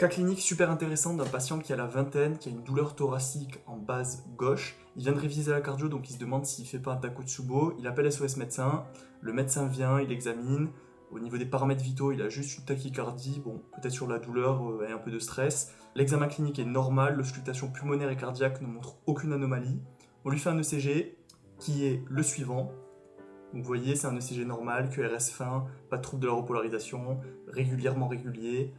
Cas clinique super intéressant d'un patient qui a la vingtaine, qui a une douleur thoracique en base gauche. Il vient de réviser la cardio, donc il se demande s'il fait pas un Takotsubo. Il appelle SOS médecin. Le médecin vient, il examine. Au niveau des paramètres vitaux, il a juste une tachycardie, bon, peut-être sur la douleur et un peu de stress. L'examen clinique est normal, l'auscultation pulmonaire et cardiaque ne montre aucune anomalie. On lui fait un ECG qui est le suivant. Donc vous voyez, c'est un ECG normal, QRS fin, pas de trouble de la repolarisation, régulièrement régulier.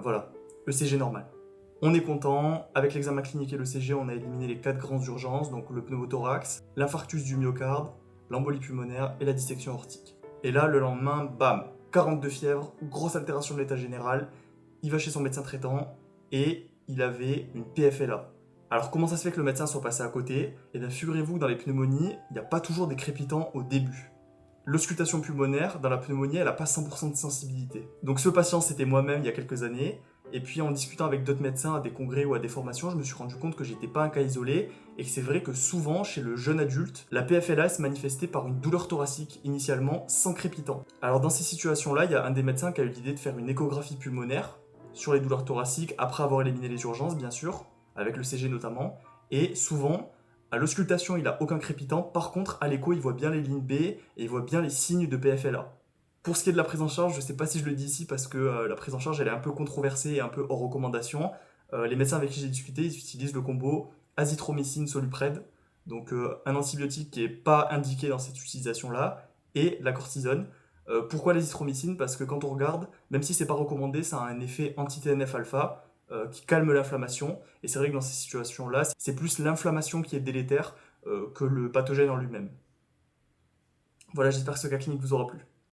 Voilà, ECG normal. On est content, avec l'examen clinique et l'ECG, on a éliminé les 4 grandes urgences, donc le pneumothorax, l'infarctus du myocarde, l'embolie pulmonaire et la dissection aortique. Et là, le lendemain, bam, 42 fièvres, grosse altération de l'état général, il va chez son médecin traitant et il avait une PFLA. Alors comment ça se fait que le médecin soit passé à côté? Eh bien figurez-vous que dans les pneumonies, il n'y a pas toujours des crépitants au début. L'auscultation pulmonaire, dans la pneumonie, elle n'a pas 100% de sensibilité. Donc ce patient, c'était moi-même il y a quelques années, et puis en discutant avec d'autres médecins à des congrès ou à des formations, je me suis rendu compte que j'étais pas un cas isolé, et que c'est vrai que souvent, chez le jeune adulte, la PFLA se manifestait par une douleur thoracique, initialement sans crépitant. Alors dans ces situations-là, il y a un des médecins qui a eu l'idée de faire une échographie pulmonaire sur les douleurs thoraciques, après avoir éliminé les urgences, bien sûr, avec le CG notamment, et souvent, à l'auscultation, il n'a aucun crépitant. Par contre, à l'écho, il voit bien les lignes B et il voit bien les signes de PFLA. Pour ce qui est de la prise en charge, je ne sais pas si je le dis ici parce que la prise en charge elle est un peu controversée et un peu hors recommandation. Les médecins avec qui j'ai discuté, ils utilisent le combo azithromycine solupred, donc un antibiotique qui n'est pas indiqué dans cette utilisation-là, et la cortisone. Pourquoi l'azithromycine? Parce que quand on regarde, même si c'est pas recommandé, ça a un effet anti-TNF-alpha qui calme l'inflammation. Et c'est vrai que dans ces situations-là, c'est plus l'inflammation qui est délétère que le pathogène en lui-même. Voilà, j'espère que ce cas clinique vous aura plu.